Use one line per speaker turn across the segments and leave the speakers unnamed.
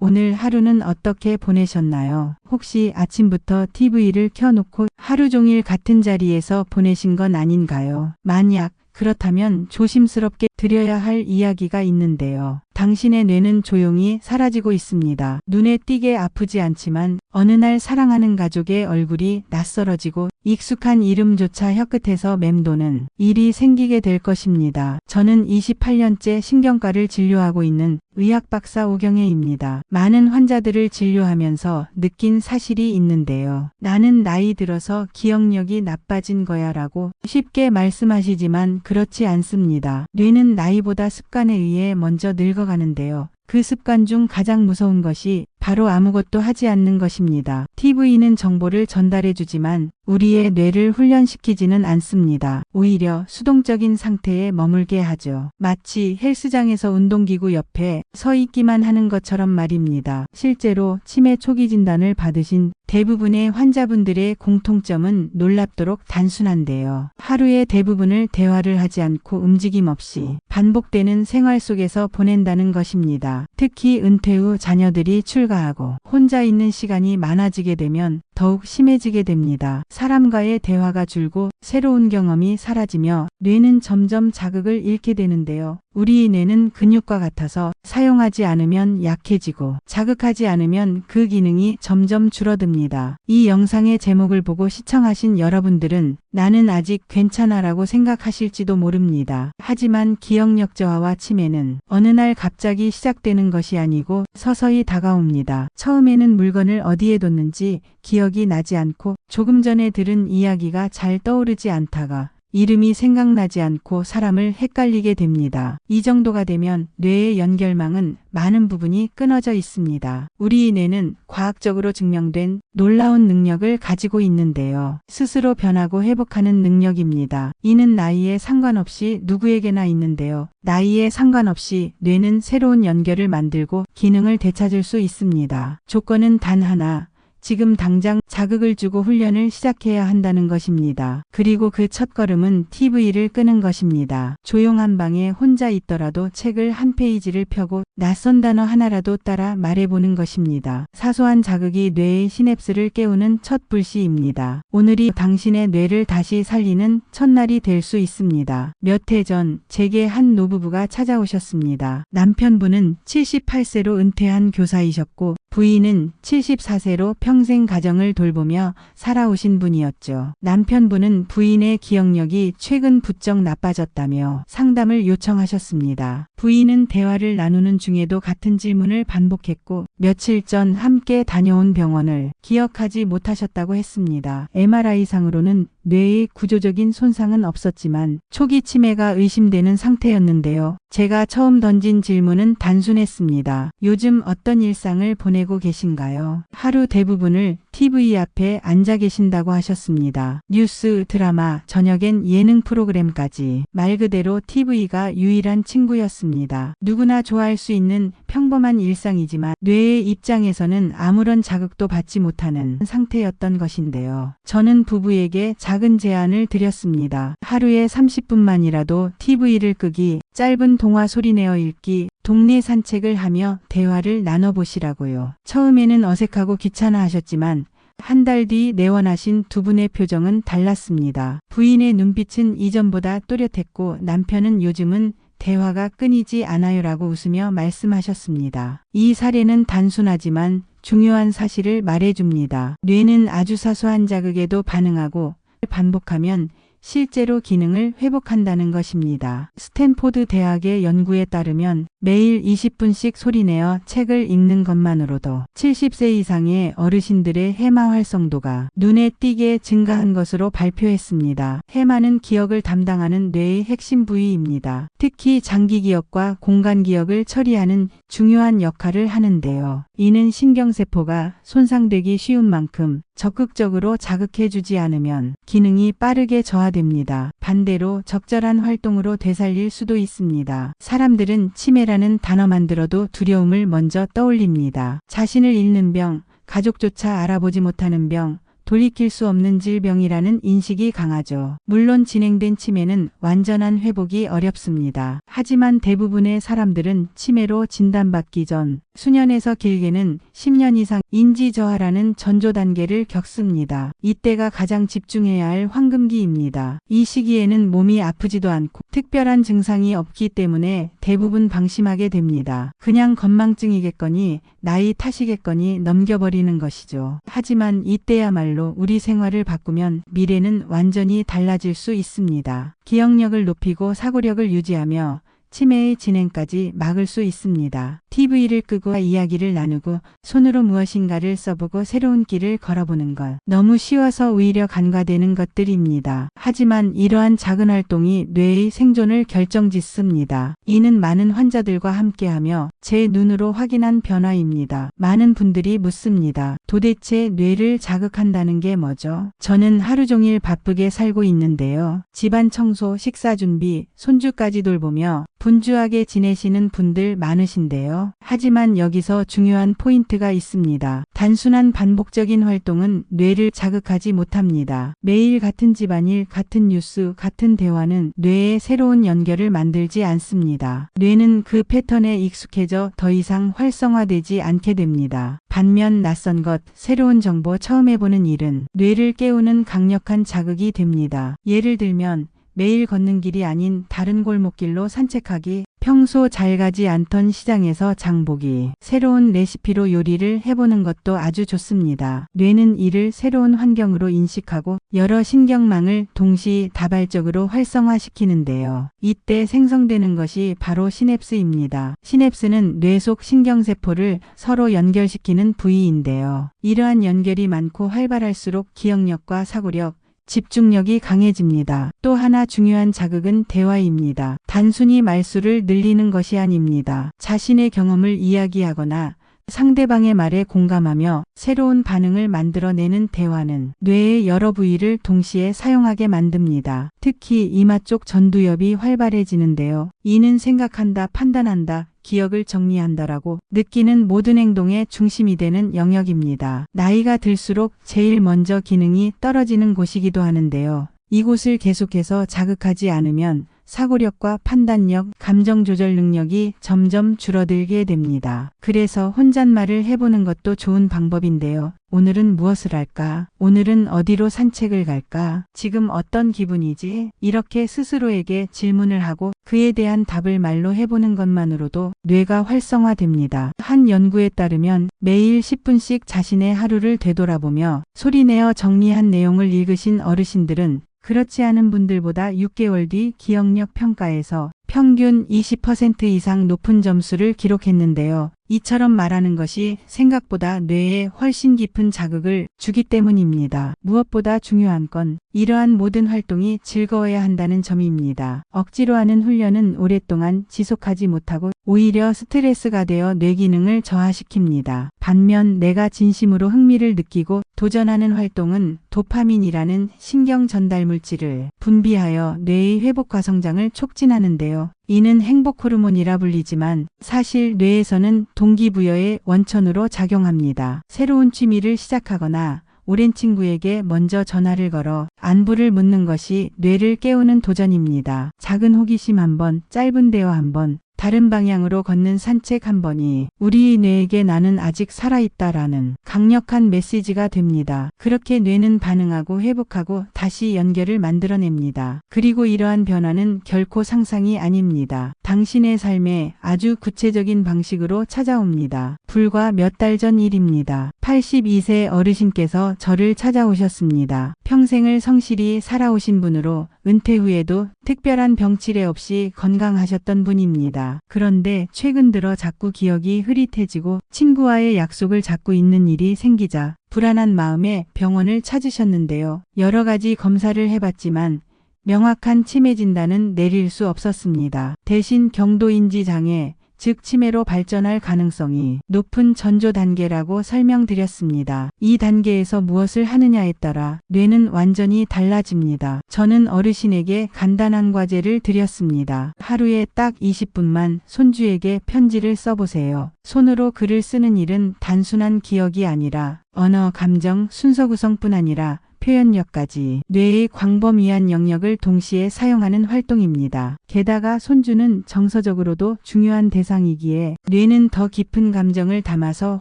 오늘 하루는 어떻게 보내셨나요? 혹시 아침부터 TV를 켜놓고 하루 종일 같은 자리에서 보내신 건 아닌가요? 만약 그렇다면 조심스럽게 드려야 할 이야기가 있는데요. 당신의 뇌는 조용히 사라지고 있습니다. 눈에 띄게 아프지 않지만 어느 날 사랑하는 가족의 얼굴이 낯설어지고 익숙한 이름조차 혀끝에서 맴도는 일이 생기게 될 것입니다. 저는 28년째 신경과를 진료하고 있는 의학박사 오경혜입니다. 많은 환자들을 진료하면서 느낀 사실이 있는데요. 나는 나이 들어서 기억력이 나빠진 거야 라고 쉽게 말씀하시지만 그렇지 않습니다. 뇌는 나이보다 습관에 의해 먼저 늙어가는데요. 그 습관 중 가장 무서운 것이 바로 아무것도 하지 않는 것입니다. TV는 정보를 전달해주지만 우리의 뇌를 훈련시키지는 않습니다. 오히려 수동적인 상태에 머물게 하죠. 마치 헬스장에서 운동기구 옆에 서 있기만 하는 것처럼 말입니다. 실제로 치매 초기 진단을 받으신 대부분의 환자분들의 공통점은 놀랍도록 단순한데요. 하루의 대부분을 대화를 하지 않고 움직임 없이 반복되는 생활 속에서 보낸다는 것입니다. 특히 은퇴 후 자녀들이 출가하고 혼자 있는 시간이 많아지게 되면 더욱 심해지게 됩니다. 사람과의 대화가 줄고 새로운 경험이 사라지며 뇌는 점점 자극을 잃게 되는데요. 우리 뇌는 근육과 같아서 사용하지 않으면 약해지고 자극하지 않으면 그 기능이 점점 줄어듭니다. 이 영상의 제목을 보고 시청하신 여러분들은 나는 아직 괜찮아라고 생각하실지도 모릅니다. 하지만 기억력 저하와 치매는 어느 날 갑자기 시작되는 것이 아니고 서서히 다가옵니다. 처음에는 물건을 어디에 뒀는지 기억이 나지 않고 조금 전에 들은 이야기가 잘 떠오르지 않다가 이름이 생각나지 않고 사람을 헷갈리게 됩니다. 이 정도가 되면 뇌의 연결망은 많은 부분이 끊어져 있습니다. 우리 뇌는 과학적으로 증명된 놀라운 능력을 가지고 있는데요. 스스로 변하고 회복하는 능력입니다. 이는 나이에 상관없이 누구에게나 있는데요. 나이에 상관없이 뇌는 새로운 연결을 만들고 기능을 되찾을 수 있습니다. 조건은 단 하나. 지금 당장 자극을 주고 훈련을 시작해야 한다는 것입니다. 그리고 그 첫걸음은 TV를 끄는 것입니다. 조용한 방에 혼자 있더라도 책을 한 페이지를 펴고 낯선 단어 하나라도 따라 말해보는 것입니다. 사소한 자극이 뇌의 시냅스를 깨우는 첫 불씨입니다. 오늘이 당신의 뇌를 다시 살리는 첫날이 될 수 있습니다. 몇 해 전 제게 한 노부부가 찾아오셨습니다. 남편분은 78세로 은퇴한 교사이셨고 부인은 74세로 평생 가정을 돌보며 살아오신 분이었죠. 남편분은 부인의 기억력이 최근 부쩍 나빠졌다며 상담을 요청하셨습니다. 부인은 대화를 나누는 중에도 같은 질문을 반복했고 며칠 전 함께 다녀온 병원을 기억하지 못하셨다고 했습니다. MRI상으로는 뇌의 구조적인 손상은 없었지만 초기 치매가 의심되는 상태였는데요. 제가 처음 던진 질문은 단순했습니다. 요즘 어떤 일상을 보내고 계신가요? 하루 대부분을 TV 앞에 앉아 계신다고 하셨습니다. 뉴스, 드라마, 저녁엔 예능 프로그램까지 말 그대로 TV가 유일한 친구였습니다. 누구나 좋아할 수 있는 평범한 일상이지만 뇌의 입장에서는 아무런 자극도 받지 못하는 상태였던 것인데요. 저는 부부에게 작은 제안을 드렸습니다. 하루에 30분만이라도 TV를 끄기, 짧은 동화 소리내어 읽기, 동네 산책을 하며 대화를 나눠보시라고요. 처음에는 어색하고 귀찮아 하셨지만 한 달 뒤 내원하신 두 분의 표정은 달랐습니다. 부인의 눈빛은 이전보다 또렷했고 남편은 요즘은 대화가 끊이지 않아요라고 웃으며 말씀하셨습니다. 이 사례는 단순하지만 중요한 사실을 말해줍니다. 뇌는 아주 사소한 자극에도 반응하고 반복하면 실제로 기능을 회복한다는 것입니다. 스탠포드 대학의 연구에 따르면 매일 20분씩 소리내어 책을 읽는 것만으로도 70세 이상의 어르신들의 해마 활성도가 눈에 띄게 증가한 것으로 발표했습니다. 해마는 기억을 담당하는 뇌의 핵심 부위입니다. 특히 장기 기억과 공간 기억을 처리하는 중요한 역할을 하는데요. 이는 신경세포가 손상되기 쉬운 만큼 적극적으로 자극해주지 않으면 기능이 빠르게 저하됩니다. 반대로 적절한 활동으로 되살릴 수도 있습니다. 사람들은 치매라는 단어만 들어도 두려움을 먼저 떠올립니다. 자신을 잃는 병, 가족조차 알아보지 못하는 병, 돌이킬 수 없는 질병이라는 인식이 강하죠. 물론 진행된 치매는 완전한 회복이 어렵습니다. 하지만 대부분의 사람들은 치매로 진단받기 전 수년에서 길게는 10년 이상 인지 저하라는 전조 단계를 겪습니다. 이때가 가장 집중해야 할 황금기입니다. 이 시기에는 몸이 아프지도 않고 특별한 증상이 없기 때문에 대부분 방심하게 됩니다. 그냥 건망증이겠거니 나이 탓이겠거니 넘겨버리는 것이죠. 하지만 이때야말로 우리 생활을 바꾸면 미래는 완전히 달라질 수 있습니다. 기억력을 높이고 사고력을 유지하며 치매의 진행까지 막을 수 있습니다. TV를 끄고 이야기를 나누고 손으로 무엇인가를 써보고 새로운 길을 걸어보는 것. 너무 쉬워서 오히려 간과되는 것들입니다. 하지만 이러한 작은 활동이 뇌의 생존을 결정짓습니다. 이는 많은 환자들과 함께하며 제 눈으로 확인한 변화입니다. 많은 분들이 묻습니다. 도대체 뇌를 자극한다는 게 뭐죠? 저는 하루 종일 바쁘게 살고 있는데요. 집안 청소, 식사 준비, 손주까지 돌보며 분주하게 지내시는 분들 많으신데요. 하지만 여기서 중요한 포인트가 있습니다. 단순한 반복적인 활동은 뇌를 자극하지 못합니다. 매일 같은 집안일, 같은 뉴스, 같은 대화는 뇌에 새로운 연결을 만들지 않습니다. 뇌는 그 패턴에 익숙해져 더 이상 활성화되지 않게 됩니다. 반면 낯선 것, 새로운 정보 처음 해보는 일은 뇌를 깨우는 강력한 자극이 됩니다. 예를 들면 매일 걷는 길이 아닌 다른 골목길로 산책하기, 평소 잘 가지 않던 시장에서 장보기, 새로운 레시피로 요리를 해보는 것도 아주 좋습니다. 뇌는 이를 새로운 환경으로 인식하고 여러 신경망을 동시다발적으로 활성화시키는데요. 이때 생성되는 것이 바로 시냅스입니다. 시냅스는 뇌 속 신경세포를 서로 연결시키는 부위인데요. 이러한 연결이 많고 활발할수록 기억력과 사고력, 집중력이 강해집니다. 또 하나 중요한 자극은 대화입니다. 단순히 말수를 늘리는 것이 아닙니다. 자신의 경험을 이야기하거나 상대방의 말에 공감하며 새로운 반응을 만들어내는 대화는 뇌의 여러 부위를 동시에 사용하게 만듭니다. 특히 이마 쪽 전두엽이 활발해지는데요. 이는 생각한다, 판단한다, 기억을 정리한다라고 느끼는 모든 행동의 중심이 되는 영역입니다. 나이가 들수록 제일 먼저 기능이 떨어지는 곳이기도 하는데요. 이곳을 계속해서 자극하지 않으면 사고력과 판단력, 감정 조절 능력이 점점 줄어들게 됩니다. 그래서 혼잣말을 해보는 것도 좋은 방법인데요. 오늘은 무엇을 할까? 오늘은 어디로 산책을 갈까? 지금 어떤 기분이지? 이렇게 스스로에게 질문을 하고 그에 대한 답을 말로 해보는 것만으로도 뇌가 활성화됩니다. 한 연구에 따르면 매일 10분씩 자신의 하루를 되돌아보며 소리내어 정리한 내용을 읽으신 어르신들은 그렇지 않은 분들보다 6개월 뒤 기억력 평가에서 평균 20% 이상 높은 점수를 기록했는데요. 이처럼 말하는 것이 생각보다 뇌에 훨씬 깊은 자극을 주기 때문입니다. 무엇보다 중요한 건 이러한 모든 활동이 즐거워야 한다는 점입니다. 억지로 하는 훈련은 오랫동안 지속하지 못하고 오히려 스트레스가 되어 뇌 기능을 저하시킵니다. 반면 내가 진심으로 흥미를 느끼고 도전하는 활동은 도파민이라는 신경 전달 물질을 분비하여 뇌의 회복과 성장을 촉진하는데요. 이는 행복 호르몬이라 불리지만 사실 뇌에서는 동기부여의 원천으로 작용합니다. 새로운 취미를 시작하거나 오랜 친구에게 먼저 전화를 걸어 안부를 묻는 것이 뇌를 깨우는 도전입니다. 작은 호기심 한 번, 짧은 대화 한 번, 다른 방향으로 걷는 산책 한 번이 우리 뇌에게 나는 아직 살아있다라는 강력한 메시지가 됩니다. 그렇게 뇌는 반응하고 회복하고 다시 연결을 만들어냅니다. 그리고 이러한 변화는 결코 상상이 아닙니다. 당신의 삶에 아주 구체적인 방식으로 찾아옵니다. 불과 몇 달 전 일입니다. 82세 어르신께서 저를 찾아오셨습니다. 평생을 성실히 살아오신 분으로 은퇴 후에도 특별한 병치레 없이 건강하셨던 분입니다. 그런데 최근 들어 자꾸 기억이 흐릿해지고 친구와의 약속을 잡고 있는 일이 생기자 불안한 마음에 병원을 찾으셨는데요. 여러 가지 검사를 해봤지만 명확한 치매 진단은 내릴 수 없었습니다. 대신 경도인지 장애, 즉 치매로 발전할 가능성이 높은 전조 단계라고 설명드렸습니다. 이 단계에서 무엇을 하느냐에 따라 뇌는 완전히 달라집니다. 저는 어르신에게 간단한 과제를 드렸습니다. 하루에 딱 20분만 손주에게 편지를 써보세요. 손으로 글을 쓰는 일은 단순한 기억이 아니라 언어, 감정, 순서 구성뿐 아니라 표현력까지 뇌의 광범위한 영역을 동시에 사용하는 활동입니다. 게다가 손주는 정서적으로도 중요한 대상이기에 뇌는 더 깊은 감정을 담아서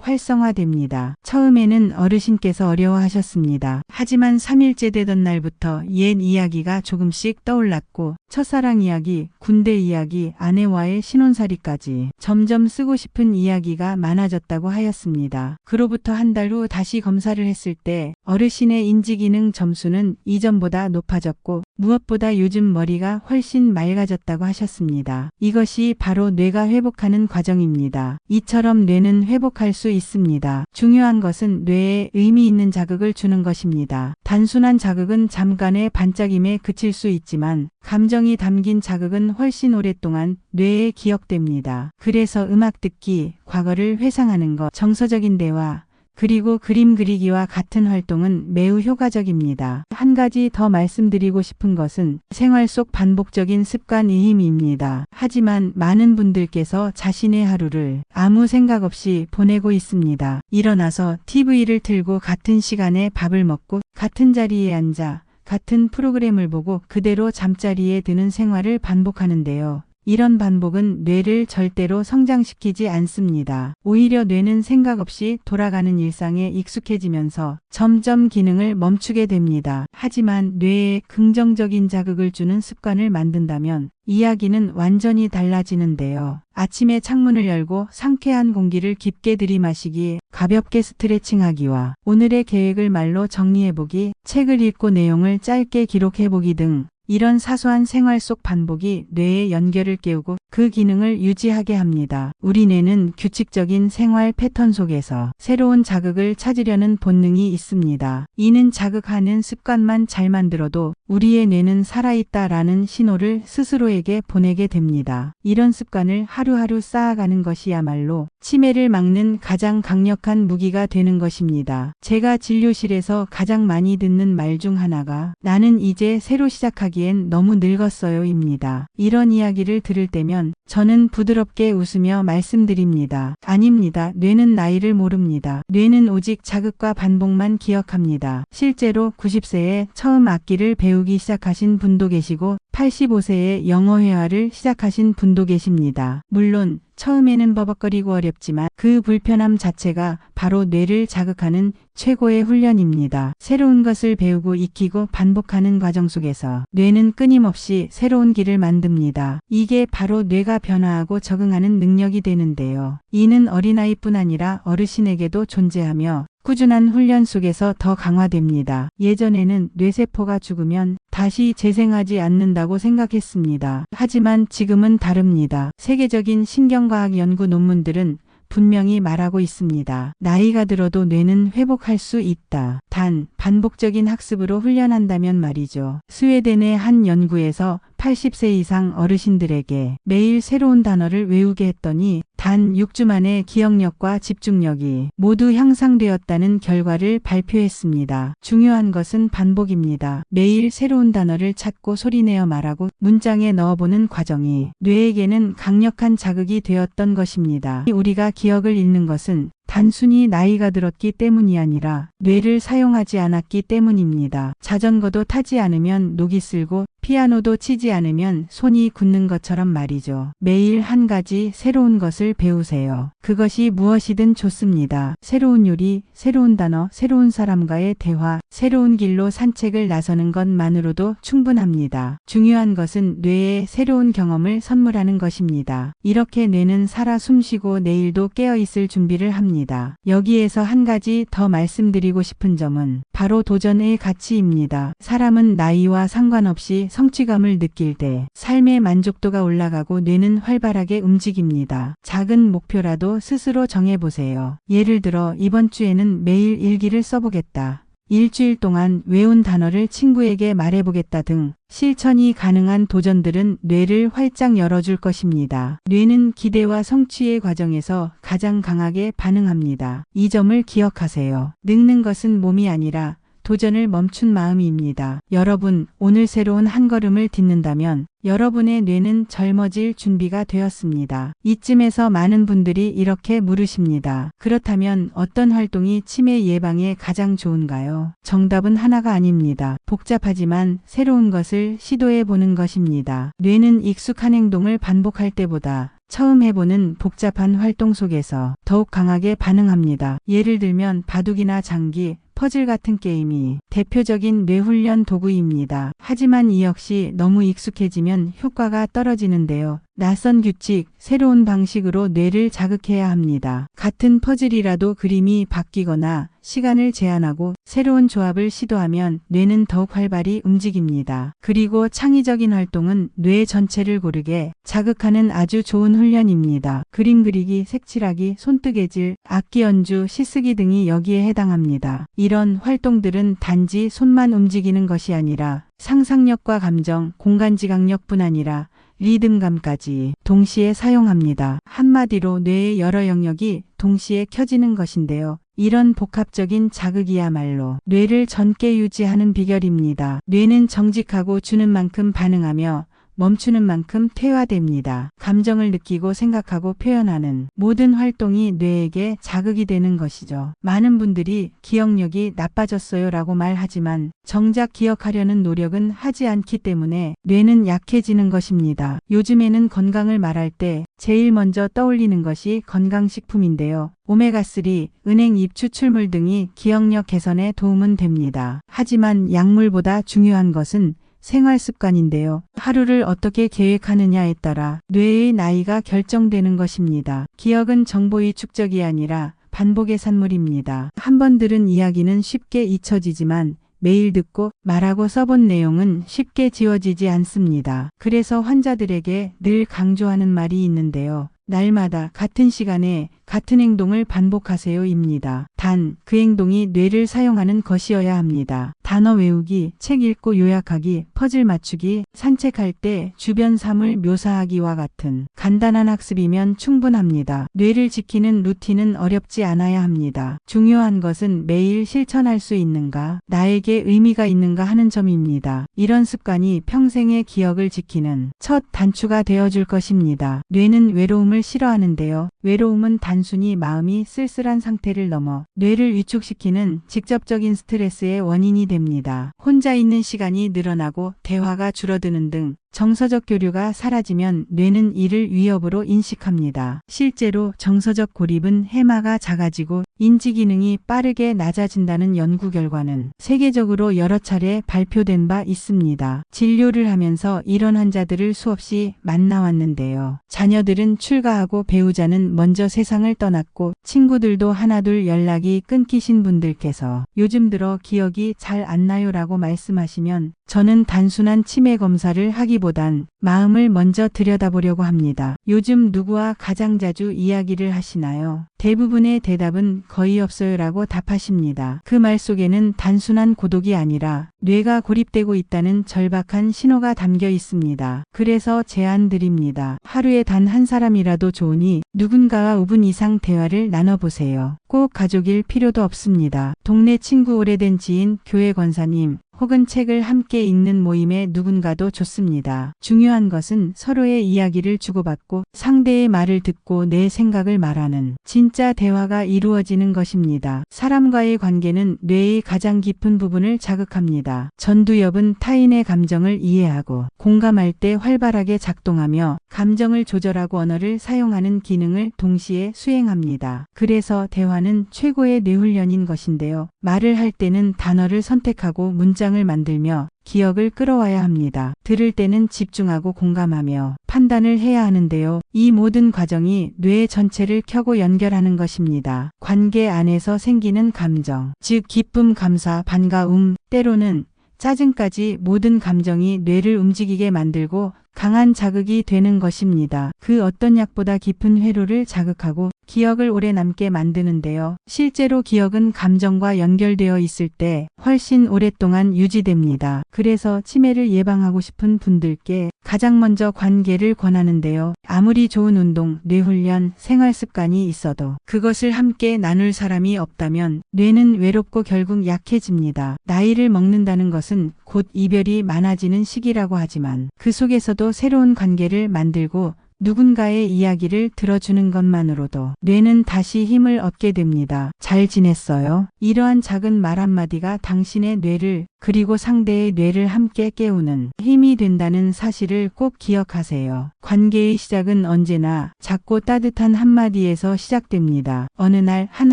활성화됩니다. 처음에는 어르신께서 어려워하셨습니다. 하지만 3일째 되던 날부터 옛 이야기가 조금씩 떠올랐고 첫사랑 이야기, 군대 이야기, 아내와의 신혼살이까지 점점 쓰고 싶은 이야기가 많아졌다고 하였습니다. 그로부터 한 달 후 다시 검사를 했을 때 어르신의 인지기능 점수는 이전보다 높아졌고 무엇보다 요즘 머리가 훨씬 맑아졌다고 하셨습니다. 이것이 바로 뇌가 회복하는 과정입니다. 이처럼 뇌는 회복할 수 있습니다. 중요한 것은 뇌에 의미 있는 자극을 주는 것입니다. 단순한 자극은 잠깐의 반짝임에 그칠 수 있지만 감정이 담긴 자극은 훨씬 오랫동안 뇌에 기억됩니다. 그래서 음악 듣기, 과거를 회상하는 것, 정서적인 대화, 그리고 그림 그리기와 같은 활동은 매우 효과적입니다. 한 가지 더 말씀드리고 싶은 것은 생활 속 반복적인 습관의 힘입니다. 하지만 많은 분들께서 자신의 하루를 아무 생각 없이 보내고 있습니다. 일어나서 TV를 틀고 같은 시간에 밥을 먹고 같은 자리에 앉아 같은 프로그램을 보고 그대로 잠자리에 드는 생활을 반복하는데요. 이런 반복은 뇌를 절대로 성장시키지 않습니다. 오히려 뇌는 생각 없이 돌아가는 일상에 익숙해지면서 점점 기능을 멈추게 됩니다. 하지만 뇌에 긍정적인 자극을 주는 습관을 만든다면 이야기는 완전히 달라지는데요. 아침에 창문을 열고 상쾌한 공기를 깊게 들이마시기, 가볍게 스트레칭하기와 오늘의 계획을 말로 정리해보기, 책을 읽고 내용을 짧게 기록해보기 등 이런 사소한 생활 속 반복이 뇌의 연결을 깨우고 그 기능을 유지하게 합니다. 우리 뇌는 규칙적인 생활 패턴 속에서 새로운 자극을 찾으려는 본능이 있습니다. 이는 자극하는 습관만 잘 만들어도 우리의 뇌는 살아있다라는 신호를 스스로에게 보내게 됩니다. 이런 습관을 하루하루 쌓아가는 것이야말로 치매를 막는 가장 강력한 무기가 되는 것입니다. 제가 진료실에서 가장 많이 듣는 말 중 하나가 나는 이제 새로 시작하기엔 너무 늙었어요입니다. 이런 이야기를 들을 때면 저는 부드럽게 웃으며 말씀드립니다. 아닙니다. 뇌는 나이를 모릅니다. 뇌는 오직 자극과 반복만 기억합니다. 실제로 90세에 처음 악기를 배우기 시작하신 분도 계시고 85세에 영어 회화를 시작하신 분도 계십니다. 물론 처음에는 버벅거리고 어렵지만 그 불편함 자체가 바로 뇌를 자극하는 최고의 훈련입니다. 새로운 것을 배우고 익히고 반복하는 과정 속에서 뇌는 끊임없이 새로운 길을 만듭니다. 이게 바로 뇌가 변화하고 적응하는 능력이 되는데요. 이는 어린아이뿐 아니라 어르신에게도 존재하며 꾸준한 훈련 속에서 더 강화됩니다. 예전에는 뇌세포가 죽으면 다시 재생하지 않는다고 생각했습니다. 하지만 지금은 다릅니다. 세계적인 신경과학 연구 논문들은 분명히 말하고 있습니다. 나이가 들어도 뇌는 회복할 수 있다. 단, 반복적인 학습으로 훈련한다면 말이죠. 스웨덴의 한 연구에서 80세 이상 어르신들에게 매일 새로운 단어를 외우게 했더니 단 6주 만에 기억력과 집중력이 모두 향상되었다는 결과를 발표했습니다. 중요한 것은 반복입니다. 매일 새로운 단어를 찾고 소리내어 말하고 문장에 넣어보는 과정이 뇌에게는 강력한 자극이 되었던 것입니다. 우리가 기억을 잃는 것은 단순히 나이가 들었기 때문이 아니라 뇌를 사용하지 않았기 때문입니다. 자전거도 타지 않으면 녹이 슬고 피아노도 치지 않으면 손이 굳는 것처럼 말이죠. 매일 한 가지 새로운 것을 배우세요. 그것이 무엇이든 좋습니다. 새로운 요리, 새로운 단어, 새로운 사람과의 대화, 새로운 길로 산책을 나서는 것만으로도 충분합니다. 중요한 것은 뇌에 새로운 경험을 선물하는 것입니다. 이렇게 뇌는 살아 숨쉬고 내일도 깨어있을 준비를 합니다. 여기에서 한 가지 더 말씀드리고 싶은 점은 바로 도전의 가치입니다. 사람은 나이와 상관없이 성취감을 느낄 때 삶의 만족도가 올라가고 뇌는 활발하게 움직입니다. 작은 목표라도 스스로 정해보세요. 예를 들어 이번 주에는 매일 일기를 써보겠다. 일주일 동안 외운 단어를 친구에게 말해보겠다 등 실천이 가능한 도전들은 뇌를 활짝 열어줄 것입니다. 뇌는 기대와 성취의 과정에서 가장 강하게 반응합니다. 이 점을 기억하세요. 늙는 것은 몸이 아니라 도전을 멈춘 마음입니다. 여러분, 오늘 새로운 한 걸음을 딛는다면 여러분의 뇌는 젊어질 준비가 되었습니다. 이쯤에서 많은 분들이 이렇게 물으십니다. 그렇다면 어떤 활동이 치매 예방에 가장 좋은가요? 정답은 하나가 아닙니다. 복잡하지만 새로운 것을 시도해 보는 것입니다. 뇌는 익숙한 행동을 반복할 때보다 처음 해보는 복잡한 활동 속에서 더욱 강하게 반응합니다. 예를 들면 바둑이나 장기, 퍼즐 같은 게임이 대표적인 뇌훈련 도구입니다. 하지만 이 역시 너무 익숙해지면 효과가 떨어지는데요. 낯선 규칙, 새로운 방식으로 뇌를 자극해야 합니다. 같은 퍼즐이라도 그림이 바뀌거나 시간을 제한하고 새로운 조합을 시도하면 뇌는 더욱 활발히 움직입니다. 그리고 창의적인 활동은 뇌 전체를 고르게 자극하는 아주 좋은 훈련입니다. 그림 그리기, 색칠하기, 손뜨개질, 악기 연주, 시쓰기 등이 여기에 해당합니다. 이런 활동들은 단지 손만 움직이는 것이 아니라 상상력과 감정, 공간지각력뿐 아니라 리듬감까지 동시에 사용합니다. 한마디로 뇌의 여러 영역이 동시에 켜지는 것인데요. 이런 복합적인 자극이야말로 뇌를 젊게 유지하는 비결입니다. 뇌는 정직하고 주는 만큼 반응하며 멈추는 만큼 퇴화됩니다. 감정을 느끼고 생각하고 표현하는 모든 활동이 뇌에게 자극이 되는 것이죠. 많은 분들이 기억력이 나빠졌어요 라고 말하지만 정작 기억하려는 노력은 하지 않기 때문에 뇌는 약해지는 것입니다. 요즘에는 건강을 말할 때 제일 먼저 떠올리는 것이 건강식품인데요. 오메가3, 은행 잎 추출물 등이 기억력 개선에 도움은 됩니다. 하지만 약물보다 중요한 것은 생활 습관인데요. 하루를 어떻게 계획하느냐에 따라 뇌의 나이가 결정되는 것입니다. 기억은 정보의 축적이 아니라 반복의 산물입니다. 한 번 들은 이야기는 쉽게 잊혀지지만 매일 듣고 말하고 써본 내용은 쉽게 지워지지 않습니다. 그래서 환자들에게 늘 강조하는 말이 있는데요. 날마다 같은 시간에 같은 행동을 반복하세요입니다. 단, 그 행동이 뇌를 사용하는 것이어야 합니다. 단어 외우기, 책 읽고 요약하기, 퍼즐 맞추기, 산책할 때 주변 사물 묘사하기와 같은 간단한 학습이면 충분합니다. 뇌를 지키는 루틴은 어렵지 않아야 합니다. 중요한 것은 매일 실천할 수 있는가, 나에게 의미가 있는가 하는 점입니다. 이런 습관이 평생의 기억을 지키는 첫 단추가 되어줄 것입니다. 뇌는 외로움을 싫어하는데요. 외로움은 단순히 마음이 쓸쓸한 상태를 넘어 뇌를 위축시키는 직접적인 스트레스의 원인이 됩니다. 혼자 있는 시간이 늘어나고 대화가 줄어드는 등 정서적 교류가 사라지면 뇌는 이를 위협으로 인식합니다. 실제로 정서적 고립은 해마가 작아지고 인지 기능이 빠르게 낮아진다는 연구 결과는 세계적으로 여러 차례 발표된 바 있습니다. 진료를 하면서 이런 환자들을 수없이 만나왔는데요. 자녀들은 출가하고 배우자는 먼저 세상을 떠났고 친구들도 하나둘 연락이 끊기신 분들께서 요즘 들어 기억이 잘 안 나요라고 말씀하시면 저는 단순한 치매 검사를 하기보단 마음을 먼저 들여다보려고 합니다. 요즘 누구와 가장 자주 이야기를 하시나요? 대부분의 대답은 거의 없어요라고 답하십니다. 그 말 속에는 단순한 고독이 아니라 뇌가 고립되고 있다는 절박한 신호가 담겨 있습니다. 그래서 제안 드립니다. 하루에 단 한 사람이라도 좋으니 누군가와 5분 이상 대화를 나눠보세요. 꼭 가족일 필요도 없습니다. 동네 친구, 오래된 지인, 교회 권사님, 혹은 책을 함께 읽는 모임의 누군가도 좋습니다. 중요한 것은 서로의 이야기를 주고받고 상대의 말을 듣고 내 생각을 말하는 진짜 대화가 이루어지는 것입니다. 사람과의 관계는 뇌의 가장 깊은 부분을 자극합니다. 전두엽은 타인의 감정을 이해하고 공감할 때 활발하게 작동하며 감정을 조절하고 언어를 사용하는 기능을 동시에 수행합니다. 그래서 대화는 최고의 뇌훈련인 것인데요. 말을 할 때는 단어를 선택하고 문장을 만들며 기억을 끌어와야 합니다. 들을 때는 집중하고 공감하며 판단을 해야 하는데요. 이 모든 과정이 뇌 전체를 켜고 연결하는 것입니다. 관계 안에서 생기는 감정, 즉 기쁨, 감사, 반가움, 때로는 짜증까지 모든 감정이 뇌를 움직이게 만들고 강한 자극이 되는 것입니다. 그 어떤 약보다 깊은 회로를 자극하고 기억을 오래 남게 만드는데요. 실제로 기억은 감정과 연결되어 있을 때 훨씬 오랫동안 유지됩니다. 그래서 치매를 예방하고 싶은 분들께 가장 먼저 관계를 권하는데요. 아무리 좋은 운동, 뇌훈련, 생활 습관이 있어도 그것을 함께 나눌 사람이 없다면 뇌는 외롭고 결국 약해집니다. 나이를 먹는다는 것은 곧 이별이 많아지는 시기라고 하지만 그 속에서도 새로운 관계를 만들고 누군가의 이야기를 들어주는 것만으로도 뇌는 다시 힘을 얻게 됩니다. 잘 지냈어요? 이러한 작은 말 한마디가 당신의 뇌를 그리고 상대의 뇌를 함께 깨우는 힘이 된다는 사실을 꼭 기억하세요. 관계의 시작은 언제나 작고 따뜻한 한마디에서 시작됩니다. 어느 날 한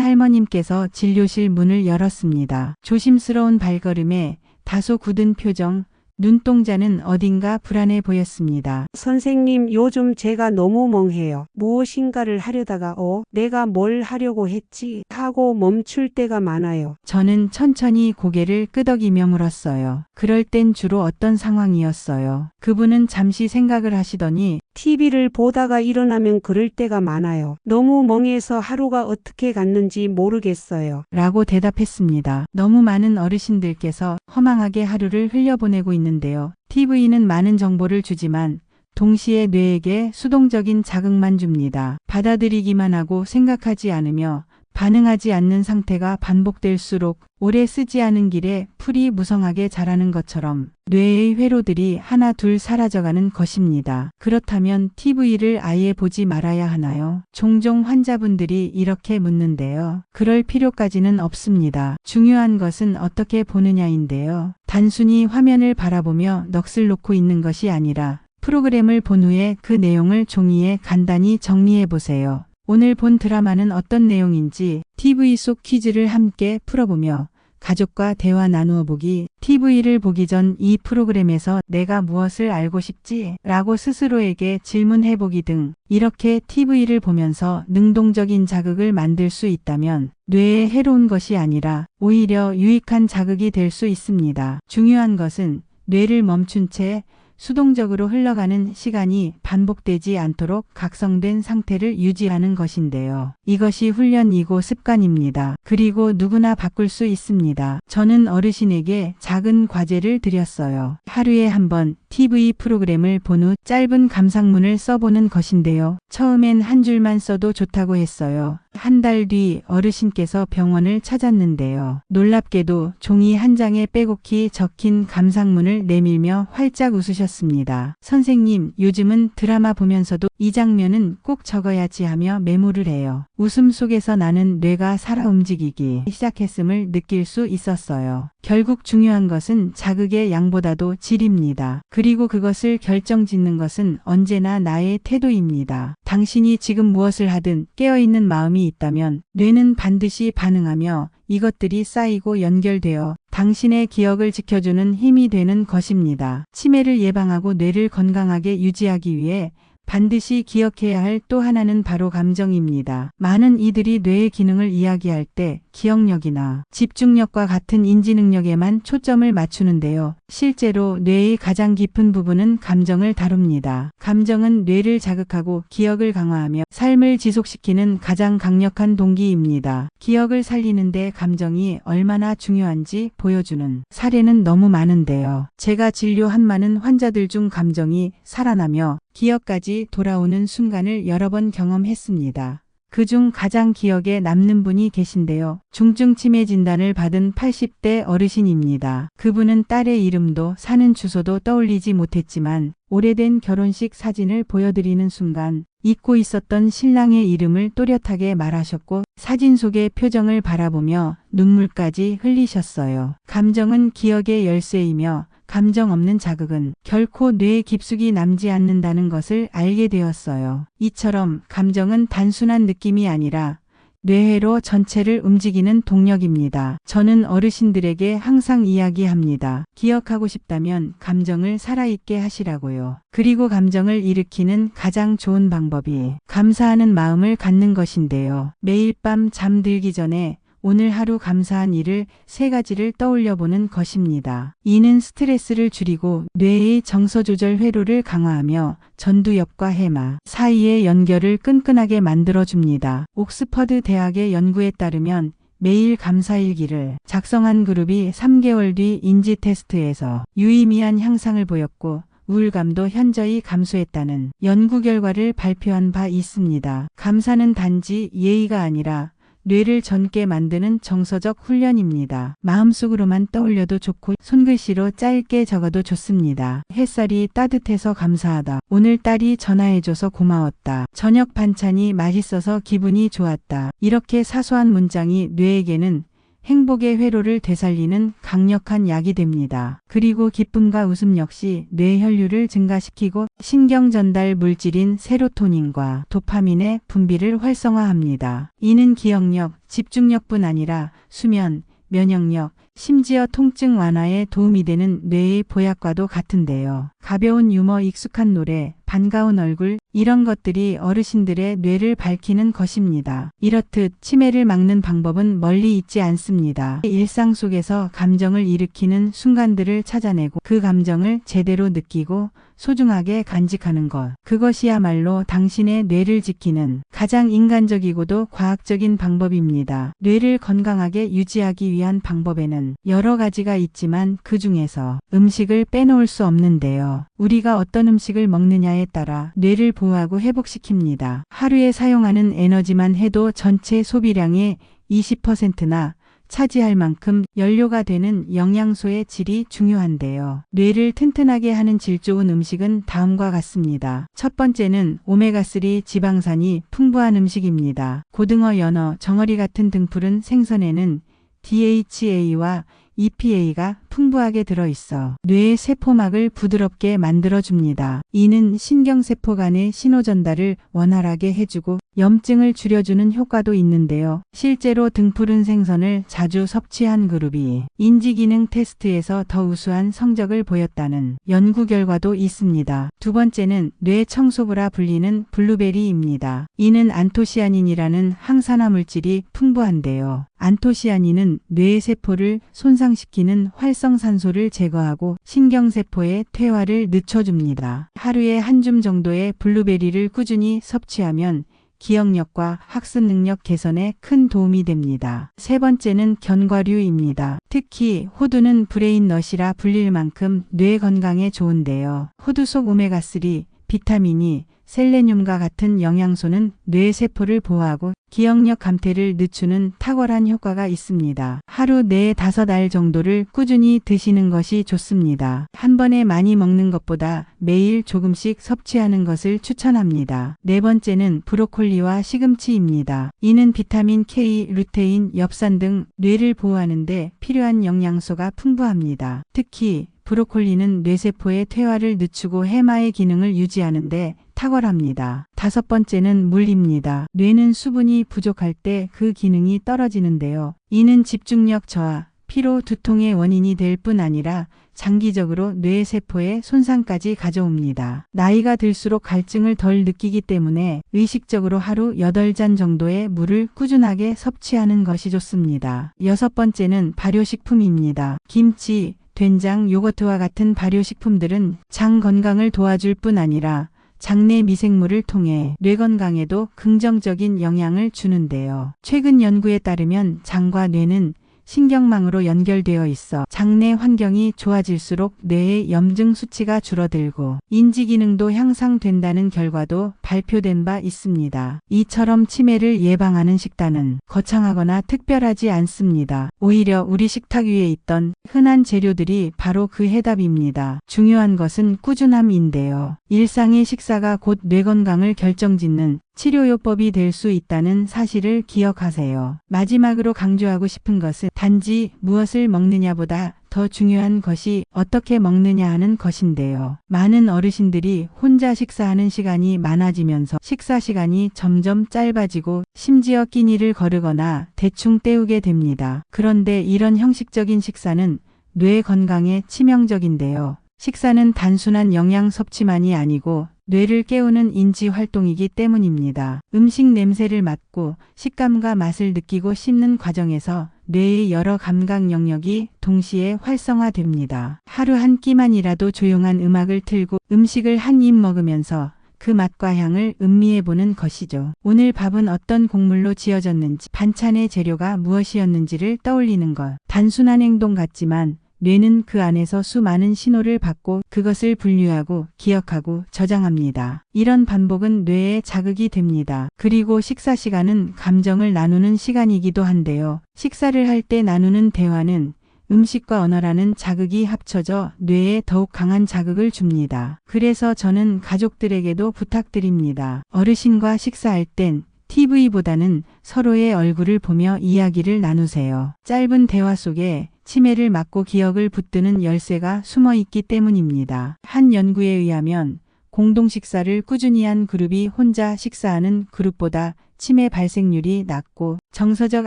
할머님께서 진료실 문을 열었습니다. 조심스러운 발걸음에 다소 굳은 표정, 눈동자는 어딘가 불안해 보였습니다.
선생님, 요즘 제가 너무 멍해요. 무엇인가를 하려다가 내가 뭘 하려고 했지 하고 멈출 때가 많아요.
저는 천천히 고개를 끄덕이며 물었어요. 그럴 땐 주로 어떤 상황이었어요? 그분은 잠시 생각을 하시더니
TV를 보다가 일어나면 그럴 때가 많아요. 너무 멍해서 하루가 어떻게 갔는지 모르겠어요.
라고 대답했습니다. 너무 많은 어르신들께서 허망하게 하루를 흘려보내고 있는데요. TV는 많은 정보를 주지만 동시에 뇌에게 수동적인 자극만 줍니다. 받아들이기만 하고 생각하지 않으며 반응하지 않는 상태가 반복될수록 오래 쓰지 않은 길에 풀이 무성하게 자라는 것처럼 뇌의 회로들이 하나 둘 사라져가는 것입니다. 그렇다면 TV를 아예 보지 말아야 하나요? 종종 환자분들이 이렇게 묻는데요. 그럴 필요까지는 없습니다. 중요한 것은 어떻게 보느냐인데요. 단순히 화면을 바라보며 넋을 놓고 있는 것이 아니라 프로그램을 본 후에 그 내용을 종이에 간단히 정리해 보세요. 오늘 본 드라마는 어떤 내용인지 TV 속 퀴즈를 함께 풀어보며 가족과 대화 나누어 보기, TV를 보기 전 이 프로그램에서 내가 무엇을 알고 싶지? 라고 스스로에게 질문해 보기 등 이렇게 TV를 보면서 능동적인 자극을 만들 수 있다면 뇌에 해로운 것이 아니라 오히려 유익한 자극이 될 수 있습니다. 중요한 것은 뇌를 멈춘 채 수동적으로 흘러가는 시간이 반복되지 않도록 각성된 상태를 유지하는 것인데요. 이것이 훈련이고 습관입니다. 그리고 누구나 바꿀 수 있습니다. 저는 어르신에게 작은 과제를 드렸어요. 하루에 한 번 TV 프로그램을 본 후 짧은 감상문을 써보는 것인데요. 처음엔 한 줄만 써도 좋다고 했어요. 한 달 뒤 어르신께서 병원을 찾았는데요. 놀랍게도 종이 한 장에 빼곡히 적힌 감상문을 내밀며 활짝 웃으셨습니다. 선생님, 요즘은 드라마 보면서도 이 장면은 꼭 적어야지 하며 메모를 해요. 웃음 속에서 나는 뇌가 살아 움직이기 시작했음을 느낄 수 있었어요. 결국 중요한 것은 자극의 양보다도 질입니다. 그리고 그것을 결정짓는 것은 언제나 나의 태도입니다. 당신이 지금 무엇을 하든 깨어있는 마음이 있다면 뇌는 반드시 반응하며 이것들이 쌓이고 연결되어 당신의 기억을 지켜주는 힘이 되는 것입니다. 치매를 예방하고 뇌를 건강하게 유지하기 위해 반드시 기억해야 할 또 하나는 바로 감정입니다. 많은 이들이 뇌의 기능을 이야기할 때 기억력이나 집중력과 같은 인지 능력에만 초점을 맞추는데요. 실제로 뇌의 가장 깊은 부분은 감정을 다룹니다. 감정은 뇌를 자극하고 기억을 강화하며 삶을 지속시키는 가장 강력한 동기입니다. 기억을 살리는데 감정이 얼마나 중요한지 보여주는 사례는 너무 많은데요. 제가 진료한 많은 환자들 중 감정이 살아나며 기억까지 돌아오는 순간을 여러 번 경험했습니다. 그중 가장 기억에 남는 분이 계신데요. 중증 치매 진단을 받은 80대 어르신입니다. 그분은 딸의 이름도 사는 주소도 떠올리지 못했지만 오래된 결혼식 사진을 보여드리는 순간 잊고 있었던 신랑의 이름을 또렷하게 말하셨고 사진 속의 표정을 바라보며 눈물까지 흘리셨어요. 감정은 기억의 열쇠이며 감정 없는 자극은 결코 뇌에 깊숙이 남지 않는다는 것을 알게 되었어요. 이처럼 감정은 단순한 느낌이 아니라 뇌회로 전체를 움직이는 동력입니다. 저는 어르신들에게 항상 이야기합니다. 기억하고 싶다면 감정을 살아있게 하시라고요. 그리고 감정을 일으키는 가장 좋은 방법이 감사하는 마음을 갖는 것인데요. 매일 밤 잠들기 전에 오늘 하루 감사한 일을 3가지를 떠올려 보는 것입니다. 이는 스트레스를 줄이고 뇌의 정서 조절 회로를 강화하며 전두엽과 해마 사이의 연결을 끈끈하게 만들어 줍니다. 옥스퍼드 대학의 연구에 따르면 매일 감사일기를 작성한 그룹이 3개월 뒤 인지 테스트에서 유의미한 향상을 보였고 우울감도 현저히 감소했다는 연구 결과를 발표한 바 있습니다. 감사는 단지 예의가 아니라 뇌를 젊게 만드는 정서적 훈련입니다. 마음속으로만 떠올려도 좋고 손글씨로 짧게 적어도 좋습니다. 햇살이 따뜻해서 감사하다. 오늘 딸이 전화해줘서 고마웠다. 저녁 반찬이 맛있어서 기분이 좋았다. 이렇게 사소한 문장이 뇌에게는 행복의 회로를 되살리는 강력한 약이 됩니다. 그리고 기쁨과 웃음 역시 뇌 혈류를 증가시키고 신경 전달 물질인 세로토닌과 도파민의 분비를 활성화합니다. 이는 기억력, 집중력뿐 아니라 수면, 면역력, 심지어 통증 완화에 도움이 되는 뇌의 보약과도 같은데요. 가벼운 유머, 익숙한 노래, 반가운 얼굴 이런 것들이 어르신들의 뇌를 밝히는 것입니다. 이렇듯 치매를 막는 방법은 멀리 있지 않습니다. 일상 속에서 감정을 일으키는 순간들을 찾아내고 그 감정을 제대로 느끼고 소중하게 간직하는 것. 그것이야말로 당신의 뇌를 지키는 가장 인간적이고도 과학적인 방법입니다. 뇌를 건강하게 유지하기 위한 방법에는 여러 가지가 있지만 그 중에서 음식을 빼놓을 수 없는데요. 우리가 어떤 음식을 먹느냐에 따라 뇌를 보호하고 회복시킵니다. 하루에 사용하는 에너지만 해도 전체 소비량의 20%나 차지할 만큼 연료가 되는 영양소의 질이 중요한데요. 뇌를 튼튼하게 하는 질 좋은 음식은 다음과 같습니다. 첫 번째는 오메가3 지방산이 풍부한 음식입니다. 고등어, 연어, 정어리 같은 등푸른 생선에는 DHA와 EPA가 풍부하게 들어있어 뇌의 세포막을 부드럽게 만들어줍니다. 이는 신경세포 간의 신호 전달을 원활하게 해주고 염증을 줄여주는 효과도 있는데요. 실제로 등푸른 생선을 자주 섭취한 그룹이 인지기능 테스트에서 더 우수한 성적을 보였다는 연구 결과도 있습니다. 두 번째는 뇌 청소부라 불리는 블루베리입니다. 이는 안토시아닌이라는 항산화 물질이 풍부한데요. 안토시아닌은 뇌의 세포를 손상시키는 활성산소를 제거하고 신경세포의 퇴화를 늦춰줍니다. 하루에 한 줌 정도의 블루베리를 꾸준히 섭취하면 기억력과 학습 능력 개선에 큰 도움이 됩니다. 세 번째는 견과류입니다. 특히 호두는 브레인넛이라 불릴 만큼 뇌 건강에 좋은데요. 호두 속 오메가3, 비타민이 셀레늄과 같은 영양소는 뇌 세포를 보호하고 기억력 감퇴를 늦추는 탁월한 효과가 있습니다. 하루 4-5알 정도를 꾸준히 드시는 것이 좋습니다. 한 번에 많이 먹는 것보다 매일 조금씩 섭취하는 것을 추천합니다. 네 번째는 브로콜리와 시금치입니다. 이는 비타민 K, 루테인, 엽산 등 뇌를 보호하는 데 필요한 영양소가 풍부합니다. 특히 브로콜리는 뇌세포의 퇴화를 늦추고 해마의 기능을 유지하는 데 탁월합니다. 다섯 번째는 물입니다. 뇌는 수분이 부족할 때 그 기능이 떨어지는데요. 이는 집중력 저하, 피로, 두통의 원인이 될 뿐 아니라 장기적으로 뇌세포의 손상까지 가져옵니다. 나이가 들수록 갈증을 덜 느끼기 때문에 의식적으로 하루 8잔 정도의 물을 꾸준하게 섭취하는 것이 좋습니다. 여섯 번째는 발효식품입니다. 김치, 된장, 요거트와 같은 발효식품들은 장 건강을 도와줄 뿐 아니라 장내 미생물을 통해 뇌 건강에도 긍정적인 영향을 주는데요. 최근 연구에 따르면 장과 뇌는 신경망으로 연결되어 있어 장내 환경이 좋아질수록 뇌의 염증 수치가 줄어들고 인지 기능도 향상된다는 결과도 발표된 바 있습니다. 이처럼 치매를 예방하는 식단은 거창하거나 특별하지 않습니다. 오히려 우리 식탁 위에 있던 흔한 재료들이 바로 그 해답입니다. 중요한 것은 꾸준함인데요. 일상의 식사가 곧 뇌 건강을 결정짓는 치료요법이 될 수 있다는 사실을 기억하세요. 마지막으로 강조하고 싶은 것은 단지 무엇을 먹느냐보다 더 중요한 것이 어떻게 먹느냐 하는 것인데요. 많은 어르신들이 혼자 식사하는 시간이 많아지면서 식사 시간이 점점 짧아지고 심지어 끼니를 거르거나 대충 때우게 됩니다. 그런데 이런 형식적인 식사는 뇌 건강에 치명적인데요. 식사는 단순한 영양 섭취만이 아니고 뇌를 깨우는 인지 활동이기 때문입니다. 음식 냄새를 맡고 식감과 맛을 느끼고 씹는 과정에서 뇌의 여러 감각 영역이 동시에 활성화됩니다. 하루 한 끼만이라도 조용한 음악을 틀고 음식을 한 입 먹으면서 그 맛과 향을 음미해 보는 것이죠. 오늘 밥은 어떤 곡물로 지어졌는지, 반찬의 재료가 무엇이었는지를 떠올리는 것. 단순한 행동 같지만 뇌는 그 안에서 수많은 신호를 받고 그것을 분류하고 기억하고 저장합니다. 이런 반복은 뇌에 자극이 됩니다. 그리고 식사 시간은 감정을 나누는 시간이기도 한데요. 식사를 할 때 나누는 대화는 음식과 언어라는 자극이 합쳐져 뇌에 더욱 강한 자극을 줍니다. 그래서 저는 가족들에게도 부탁드립니다. 어르신과 식사할 땐 TV보다는 서로의 얼굴을 보며 이야기를 나누세요. 짧은 대화 속에 치매를 막고 기억을 붙드는 열쇠가 숨어 있기 때문입니다. 한 연구에 의하면 공동 식사를 꾸준히 한 그룹이 혼자 식사하는 그룹보다 치매 발생률이 낮고 정서적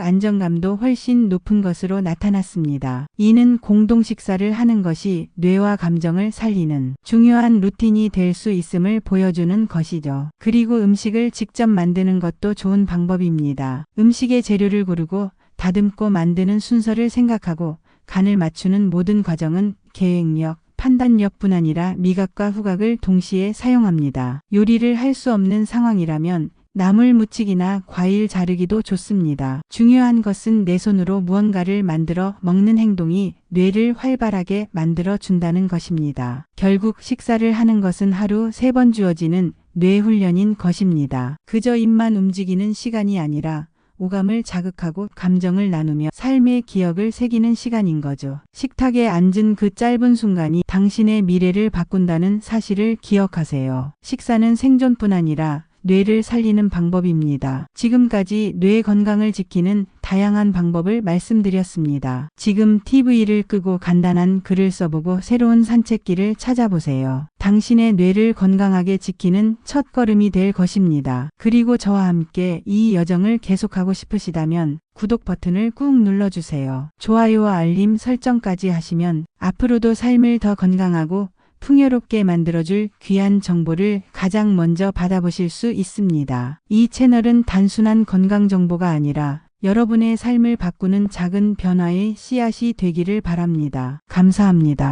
안정감도 훨씬 높은 것으로 나타났습니다. 이는 공동 식사를 하는 것이 뇌와 감정을 살리는 중요한 루틴이 될 수 있음을 보여주는 것이죠. 그리고 음식을 직접 만드는 것도 좋은 방법입니다. 음식의 재료를 고르고 다듬고 만드는 순서를 생각하고 간을 맞추는 모든 과정은 계획력, 판단력뿐 아니라 미각과 후각을 동시에 사용합니다. 요리를 할 수 없는 상황이라면 나물 무치기나 과일 자르기도 좋습니다. 중요한 것은 내 손으로 무언가를 만들어 먹는 행동이 뇌를 활발하게 만들어 준다는 것입니다. 결국 식사를 하는 것은 하루 3번 주어지는 뇌 훈련인 것입니다. 그저 입만 움직이는 시간이 아니라 오감을 자극하고 감정을 나누며 삶의 기억을 새기는 시간인 거죠. 식탁에 앉은 그 짧은 순간이 당신의 미래를 바꾼다는 사실을 기억하세요. 식사는 생존뿐 아니라 뇌를 살리는 방법입니다. 지금까지 뇌 건강을 지키는 다양한 방법을 말씀드렸습니다. 지금 TV를 끄고 간단한 글을 써보고 새로운 산책길을 찾아보세요. 당신의 뇌를 건강하게 지키는 첫걸음이 될 것입니다. 그리고 저와 함께 이 여정을 계속하고 싶으시다면 구독 버튼을 꾹 눌러주세요. 좋아요와 알림 설정까지 하시면 앞으로도 삶을 더 건강하고 풍요롭게 만들어줄 귀한 정보를 가장 먼저 받아보실 수 있습니다. 이 채널은 단순한 건강 정보가 아니라 여러분의 삶을 바꾸는 작은 변화의 씨앗이 되기를 바랍니다. 감사합니다.